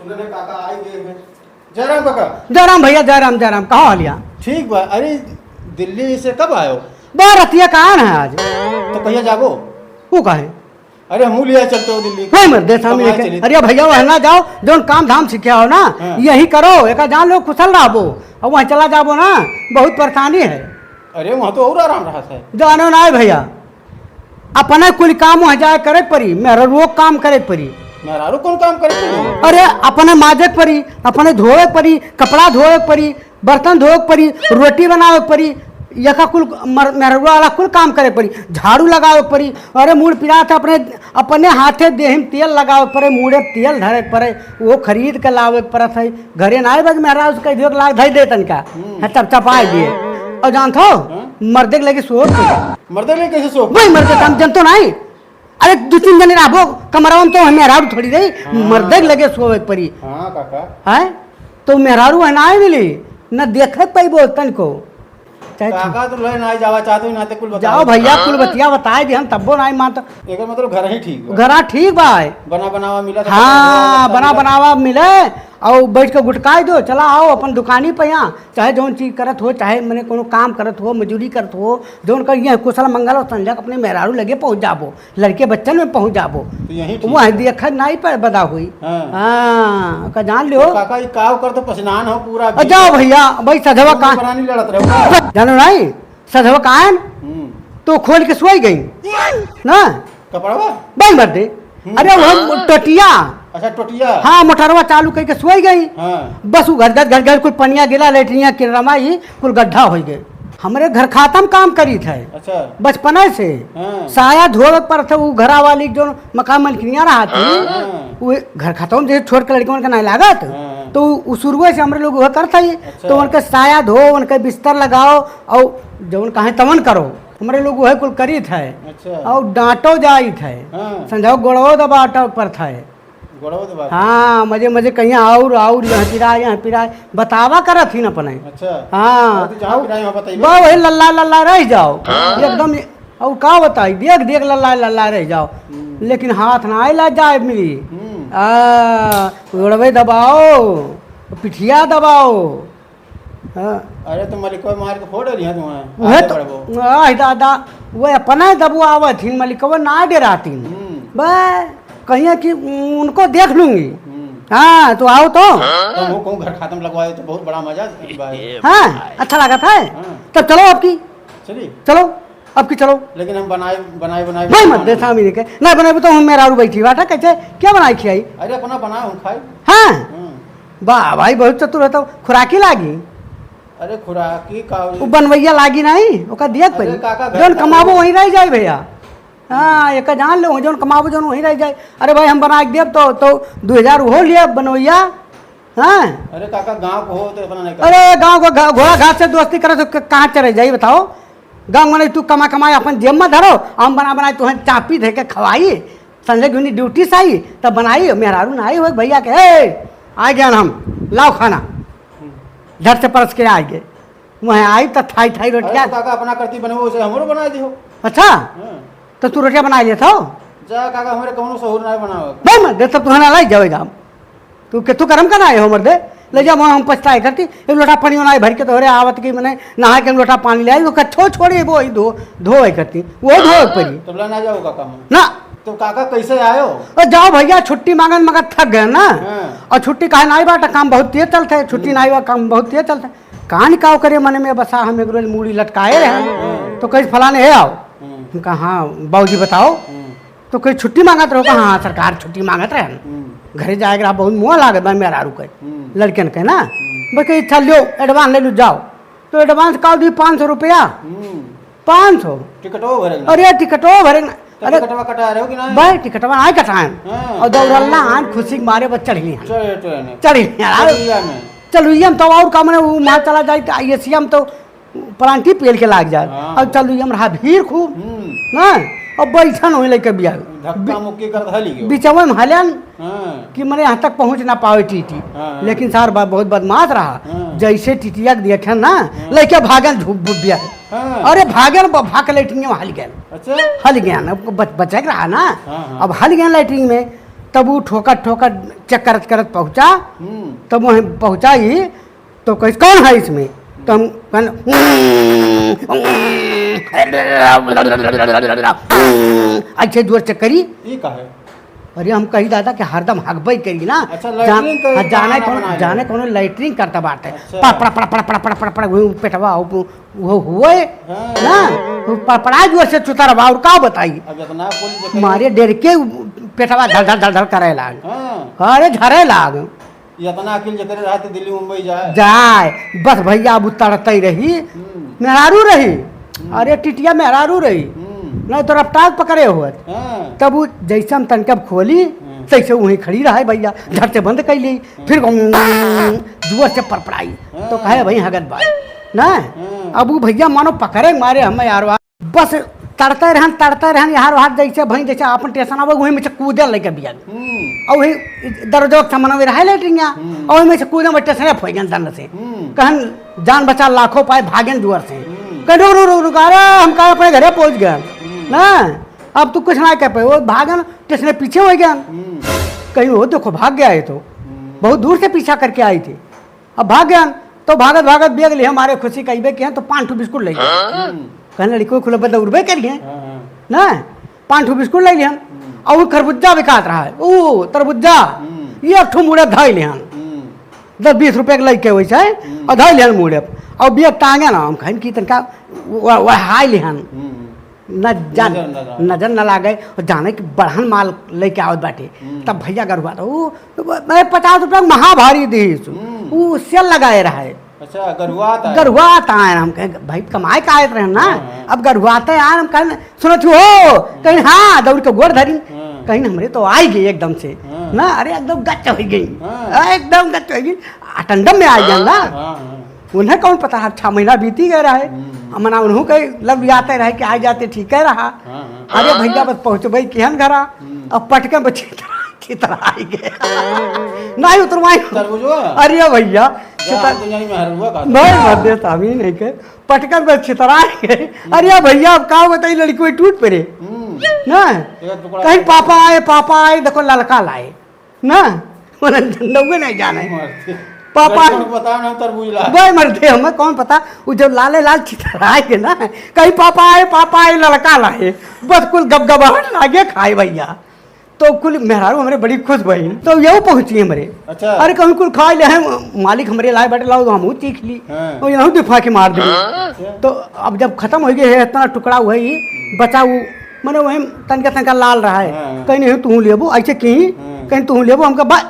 काका आई गए हैं। जयराम काका। जयराम भैया, जयराम जयराम। कहाँ हालिया? ठीक बा। अरे दिल्ली से कब आयो? रतिया कहाँ है आज? तो कहिया जाबो? वो कहे? अरे हम लिया चलते हो दिल्ली। कोई मत दे सामने के। अरे भैया वह ना जाओ, जो काम धाम सीखे हो ना यही करो, एक जान लो कुशल रहो और वहाँ चला जाबो ना, बहुत परेशानी है। अरे वहाँ तो और आराम रहा है। जानो ना भैया, अपने कुल काम वहाँ जाए करे पड़ी, मेरा रोग काम करे पड़ी। मेहरारू कौन काम करे पड़ी? अरे अपने माजे पड़ी, अपने धोए पड़ी, कपड़ा धोए पड़ी, बर्तन धोए पड़ी, रोटी बनावे पड़ी, यका कुल मेहरुआ वाला कुल काम करे पड़ी, झाड़ू लगावे पड़ी। अरे मूड पिरा था, अपने हाथे देह में तेल लगावे पड़े, मुड़े तेल धरे पड़े, वो खरीद के लावे पड़त है। घरे ना बस मेहरा उसका इधर लाग धई दे तनका चप चपाए दिए। और जानते हो मर्दे के लगे सोच, मर्दे लगे कैसे सोच? वही मर्दे हम जनतो नहीं। अरे दो तीन जने रहो कमरा में, तो मेहरारू थोड़ी रही, मर्दे के लगे सोवे पड़ी। हाँ काका। है तो मेहरारू है ना मिली न देखे पैबो तनको। काका तो ले ना जावा चाहते ना, कुल बताओ। जाओ भैया कुल बतिया बताए दे, हम तब्बो नहीं मानता। एक मतलब घर ही ठीक। घरा ठीक भाई, बना बनावा मिला। हाँ बना बनावा मिले और बैठ के गुटकाई दो, चला आओ अपन दुकानी पे यहाँ, चाहे जौन चीज करत हो, चाहे मैंने कोनो काम करत हो, मजदूरी करत हो, जौन करिए कुशल मंगल और संजय अपने मेहरारू लगे पहुँच जाबो, लड़के बच्चन में पहुँच जाबो। वहाँ देख नहीं पर बदा हुई। हाँ का जान लियो काका, काव कर तो पसनान हो पूरा। जाओ भैया भाई सधवा का लड़त रहो जानो नहीं, सधवा का तो खोल के सोई गई ना कपड़ा भाई मर दे। अरे वो टटिया, अच्छा टोटिया, हाँ मोटरवा चालू करके सोई गई। हाँ। बस वो घर कुल पनिया गिला, लेटरिया की रमाई कुल गड्ढा हो गए। हमारे घर खातम काम करी थे। अच्छा। बचपना से। हाँ। साया धोवे पर थे, वो घरा वाली जो मकान मलकिनिया रहा थी। हाँ। वो घर खातम जैसे छोड़ के लड़के उनका नहीं लागत। हाँ। तो शुरुए से हमारे लोग वह करते ही। अच्छा। तो उनके साया धो, उनके बिस्तर लगाओ और जो उनका है तमन करो, हमारे लोग वह कुल करी थे। अच्छा। और डांटो जाई थे। हाँ। समझाओ गोड़ो दबाटो पर थे। हाँ मजे मजे कहीं और यहाँ पिराए बतावा करा थी ना अपने। अच्छा। हाँ वही लल्ला लल्ला रह जाओ एकदम। और का बताई देख देख लल्ला लल्ला रह जाओ, लेकिन हाथ ना आए ला जाए मिली। उड़वे दबाओ, पिठिया दबाओ। अरे तुम मलिकवा मार के फोड़ रही है तुम्हें दादा वो अपना दबो आवत थी, मलिकवा ना डराती बस कहीं कि उनको देख लूंगी। हाँ तो आओ तो घर खातम लगवाए तो बहुत बड़ा मजा। हाँ अच्छा लगा था। तब चलो आपकी चलो अब की चलो। लेकिन हम बनाए भाई मत दे सामने के नहीं बनाए तो हम मेरा बैठी बाटा कैसे क्या बनाई खिलाई? अरे अपना बना हम खाई। हाँ वाह भाई बहुत चतुर है। तो खुराकी लागी? अरे खुराकी का बनवैया लागी नहीं, ओका दिया पड़ी जोन कमाबो वहीं रह जाए भैया। हाँ एक जान लो जो कमाबो जो वहीं रह जाए। अरे भाई हम बना के देव तो 2000 हो लिया बनवैया। हाँ अरे काका गांव को हो तो अपना नहीं। अरे गांव को घोड़ा घाट से दोस्ती करे तो कहाँ चले जाइए बताओ? गाँव में तू कमाए अपन जेब में धरो, हम बनाए तुम्हें चापी दे के खवाई, संजय घुनी ड्यूटी से आई तब बनाई। मेहरारू ना आई हो भैया के आ गया हम लाओ खाना, झट से परस के आ गए। वहाँ आई तो थाई थाई रोटियाँ काका अपना करती बने उसे हमरो बना दी हो। अच्छा तो तू रोटियाँ बना लेता हो? जा काका हमारे कौनो सहूर ना बनाओ भाई मत दे, तब तुम्हें लाई जाओ जाम तू कर्म करना है हो मर्दे ले जा। हम पछताए करती एक लोटा पानी बनाए भर के तो अरे आवत की मैंने नहा के लोटा पानी ले आई वो कच्छो छोड़ी वो ही धो करती वो धो पड़ी। तो ना जाओ काका ना तो काका कैसे आयो? जाओ भैया छुट्टी मांगन मगर थक गए ना। और छुट्टी काहे ना बाटा काम बहुत तेज चलता है, छुट्टी ना आई काम बहुत तेज चलता है। कहाँ निकाव करे मन में बसा हम एक रोज मूड़ी लटकाए रहे तो कहीं फलाने है आओ उनका। हाँ बाबूजी बताओ तो कोई छुट्टी मांगत रहो? हाँ सरकार छुट्टी मांगत रहे घरे जाएगा बहुत मुँह लागत भाई मेहरारू के लड़कन के ना बस इच्छा लो एडवांस ले लो जाओ। तो एडवांस का दी 500 रुपया। 500 टिकटो भरे? अरे टिकटो भरे अरे कटा रहे हो कि ना भाई टिकटवा आए कटाएं और दौड़ल्ला आन खुशी के मारे बस चढ़ चलुइया तो और का मैंने वो मार चला जाए एशिया में तो प्लांटी पेल के लाग जाए। और चलुइया में रहा भीड़ खूब ना और बैठन हो लेके बिया बिचवा में हलन कि मैंने यहाँ तक पहुँच ना पावे टीटी। लेकिन सार बहुत बदमाश रहा। जैसे टीटिया देखे ना लेके भागन झूठ बिया। अरे भागन भाग के लेटरिंग में हल गया। हल गया ना बच्चा रहा ना। अब हल गया लेटरिंग में तब वो ठोकर ठोकर चेक करत करत पहुंचा। तब वहीं पहुंचा ही तो कहीं कौन है इसमें, तो हम अच्छे जोर चेक करी। ये का है? अरे हम कही दादा कि हरदम हकबई करी ना। अच्छा, लैट्रिन करी, जाने कौन लैट्रिन करता बाटे। अच्छा। पड़ पड़ पड़ पड़ पड़ पड़ पड़ वो पेटवा वो हुए ना पड़ा जोर से चुतरवा और का बताई। अब इतना पुल मारे डर के पेटवा धड़ धड़ धड़ धड़ करे लाग। हाँ। अरे झरे लाग इतना अकेले जकर रहते दिल्ली मुंबई जाए जाए बस भैया अब उतरते रही मेहरारू रही। अरे टिटिया मेहरारू रही नहीं तो रफ्तार पकड़े हुए। तब वो जैसे हम तनकब खोली तैसे वहीं खड़ी रहा भैया, झट से बंद कर ली। फिर जुआ से परपड़ाई तो कहे भाई हगत भाई ना। अब वो भैया मानो पकड़े मारे हम यार बस तड़ते रहन यार वहाँ जैसे भाई जैसे अपन स्टेशन आवे वहीं में से कूदे लेके बिया और वही दरजो सामने रहा लेटरिंगा और वहीं में से कूदे में स्टेशन फो गए दंड से कहन जान बचा लाखों पाए भागेन दुआर से कह रुक अरे हम कहा अपने घरे पहुँच गए ना। अब तू कुछ ना कह पाए वो भागन स्टेशन पीछे हो गया कहीं वो देखो भाग गया है तो बहुत दूर से पीछा करके आई थी। अब भाग गया तो भागत भागत बेग लिए हमारे खुशी कही के तो 5 बिस्कुट ले गए कहने लड़की खुले बदल उड़बे करिए ना 5 बिस्कुट ले लिया और वो खरबूजा बिकात रहा है ओ तरबूजा ये ठू मुड़े धाई लिहन 10-20 रुपये के लैके वैसे और धाई लिहन मुड़े और बेग टांगे ना हम कहन की तनका वह हाई लिहन नजर न लागे और जाने की बढ़न माल लेके आवत बाटे। तब भैया गरुआ था वो 50 रुपये महाभारी दी वो सेल लगाए रहा है। अच्छा गरुआता है हम कहें भाई कमाए का आए रहे ना। अब गरुआते यार हम कहें सुनो हो कहीं हाँ दौड़ के गोड़ धरी कहीं हमरे तो आई गई एकदम से ना। अरे एकदम गच्च हो गई एकदम गच्च हो गई अटंडम में आ गया ना। उन्हें कौन पता है 6 महीना बीती गया रहा है मना उन्हों के लब जाते रहे कि आ जाते ठीक है रहा। अरे भैया बस पहुँचबे केहन घरा अब पटके बच्चे चितरा आई गए नहीं उतरवाई। अरे भैया नहीं के पटकन पर छितरा गए। अरे भैया अब का बताई लड़की टूट पड़े ना कहीं पापा आए देखो ललका लाए ना नहीं जाने पापा वही मरते हमें कौन पता वो जब लाले लाल छितराए के ना कहीं पापा आए लड़का लाए बस कुल गबगबाहट लागे खाए भैया तो कुल मेहरारू हमारे बड़ी खुश बहन तो यही पहुंची हमारे। अच्छा। अरे कहीं कुल खा ले मालिक हमारे लाए बैठे लाओ तो हम चीख ली और यहाँ दिफा के मार दी। तो अब जब खत्म हो गया है इतना टुकड़ा हुआ ही बचा वो मैंने वही तनका लाल रहा है कहीं नहीं तू लेबो ऐसे कहीं तू लेबो हमका बा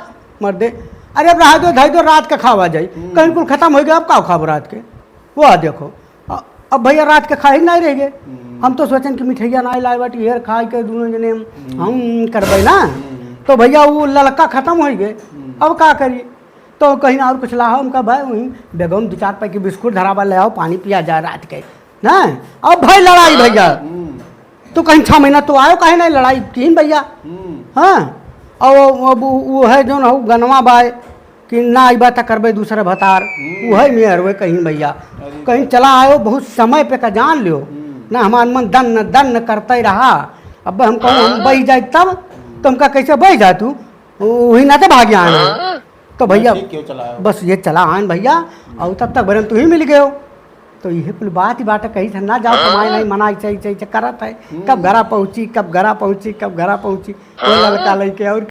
मर दे। अरे अब रहा दो ढाई दो रात का खावा जाए कहीं कुल खत्म हो गया अब का खाओ रात के वो आ देखो अब भैया रात के खा ही नहीं रह गए। हम तो सोचन कि मिठैया ना लाए बाटी हेर खा के दोनों जने हम करबे ना तो भैया वो ललका खत्म हो गए अब का करिए तो कहीं और कुछ लाओ हमका भाई वहीं बेगम 2-4 पैकेट के बिस्कुट धरावा ले आओ पानी पिया जाए रात के ना। अब भाई लड़ाई भैया तो कहीं 6 महीना तो आयो कहीं नहीं लड़ाई की भैया। हाँ और वो है जो ना गनवा बाय कि ना आइबा तक करबे दूसरे भतार वही में हरवे कहीं भैया कहीं चला आयो बहुत समय पे का जान लियो ना हमार मन दन करते रहा। अब हम कहूँ हम बह जाए तब तो हमका कैसे बह जा तू वही ना तो भाग्य आना तो भैया बस ये चला आन भैया और तब तक बरन तू ही मिल गए हो तो ये कुल बात ही बात कहीं से ना जाओ कमाए नहीं मना ऐसे करत है कब घरा पहुँची कोई लड़का लेके और